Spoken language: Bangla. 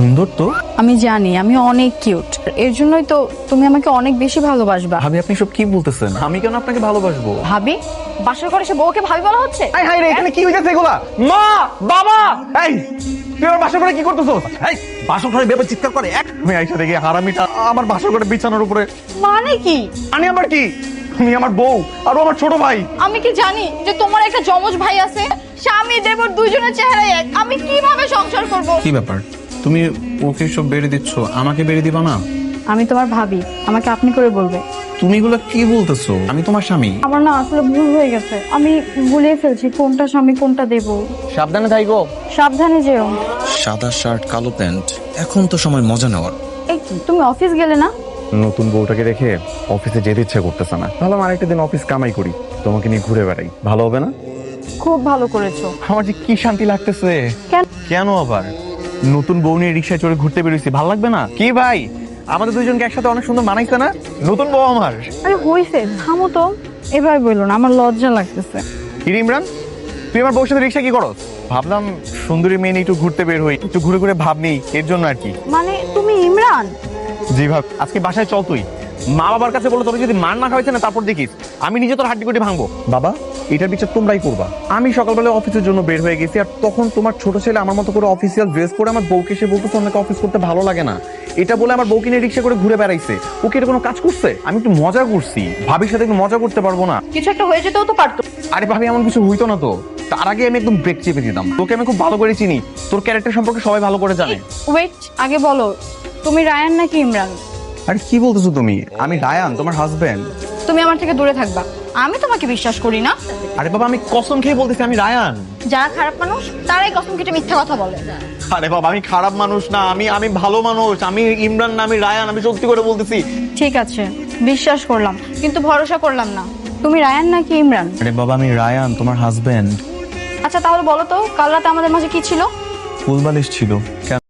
সুন্দর তো। আমি জানি আমি অনেক কিউট, এর জন্যই তো তুমি আমাকে অনেক বেশি ভালোবাসবা। ভাবি আপনি সব কি বলতেছেন? আমি কেন আপনাকে ভালোবাসবো? ভাবি? বাসর করে সে বউকে ভাবি বলা হচ্ছে? এই হাই রে, এখানে কি হইতাছে এগুলা? মা, বাবা, এই তুই আমার বাসর ঘরে কি করতেছস? এই বাসর ঘরে বেবে চিৎকার করে এক আমি আইসা দেখি হারামিটা আমার বাসর ঘরে বিছানার উপরে। মানে কি? আমি আবার কি? তুমি আমার বউ আর ও আমার ছোট ভাই। আমি কি জানি যে তোমার একটা যমজ ভাই আছে? স্বামী দেবর দুইজনের চেহারাই এক, আমি কিভাবে সংসার করব? কি ব্যাপার, তুমি ওকে সব বেড়ে দিচ্ছ, আমাকে বেড়ে দিবা না? আমি তোমার ভাবি, আমাকে আপনি করে বলবে। তুমি এগুলো কি বলতেছো? আমি তোমার স্বামী। আমার না আসলে ভুল হয়ে গেছে, আমি ভুলে ফেলছি কোনটা স্বামী কোনটা দেব। সাবধানে থাইগো। সাবধানে যেও। সাদা শার্ট কালো প্যান্ট, এখন তো সময় মজা নেওয়ার। এই তুমি অফিস গেলে না? নতুন বউটাকে রেখে অফিসে যেতে ইচ্ছে করতেছে না। ভাবলাম আরেকটা দিন অফিস কামাই করি, তোমাকে নিয়ে ঘুরে বেড়াই, ভালো হবে না? খুব ভালো করেছো। আমার যে কি শান্তি লাগতেছে। কেন? কেন আবার? নতুন বউ নিয়ে রিক্সায় চড়ে ঘুরতে বেরোইছি, ভালো লাগবে না? কি ভাই, আমাদের দুইজনকে একসাথে অনেক সুন্দর মানাইছে না? নতুন বউ আমার। আরে হইছে, থামো তো, এবার বললো না, আমার লজ্জা লাগতেছে। কি রে ইমরান, তুই আমার বউর সাথে রিক্সা কি করস? ভাবলাম সুন্দরী মেয়ে নিয়ে একটু ঘুরতে বের হই, একটু ঘুরে ঘুরে ভাব নেই, এর জন্য আর কি। মানে তুমি ইমরান? জি ভাব, আজকে বাসায় চল তুই। মা বাবার কাছে বলো, তবে যদি মান না খাওয়াইছে না তারপর দেখিস আমি নিজে তোর হাড্ডি কুটি ভাঙবো। বাবা, এটার বিচার তোমরাই করবা। আমি সকালবেলা অফিসের জন্য বের হয়ে গেছি, আর তখন তোমার ছোট ছেলে আমার মতো করে অফিসিয়াল ড্রেস পরে আমার বউকে এসে বলতেছে অনেক অফিস করতে ভালো লাগে না, এটা বলে আমার বউকে নিয়ে রিক্সা করে ঘুরে বেড়াইছে। ওকে এটা কোনো কাজ করছে? আমি একটু মজা করছি, ভাবির সাথে একটু মজা করতে পারবো না? কিছু একটা হয়ে যেতেও তো পারতো। আরে ভাবি, এমন কিছু হইতো না তো। তার আগে আমি একদম ব্রেক চেপে দিতাম। তোকে আমি খুব ভালো করে চিনি, তোর ক্যারেক্টার সম্পর্কে সবাই ভালো করে জানে। ওয়েট, আগে বলো তুমি রায়ান নাকি ইমরান? আরে কি বলতেছো তুমি? আমি রায়ান, তোমার হাজবেন্ড। তুমি আমার থেকে দূরে থাকবা, আমি তোমাকে বিশ্বাস করি না। আরে বাবা, আমি কসম খেয়ে বলতেছি আমি রায়ান। যারা খারাপ মানুষ তারাই কসম কেটে মিথ্যা কথা বলে। আরে বাবা, আমি খারাপ মানুষ না, আমি ভালো মানুষ। আমি ইমরান না, আমি রায়ান, আমি সত্যি করে বলতেছি। ঠিক আছে, বিশ্বাস করলাম, কিন্তু ভরসা করলাম না। তুমি রায়ান নাকি ইমরান? আরে বাবা, আমি রায়ান, তোমার হাজবেন্ড। আচ্ছা তাহলে বলো তো, কাল রাতে আমাদের মাঝে কি ছিল? ফুল বালিশ ছিল। কেন?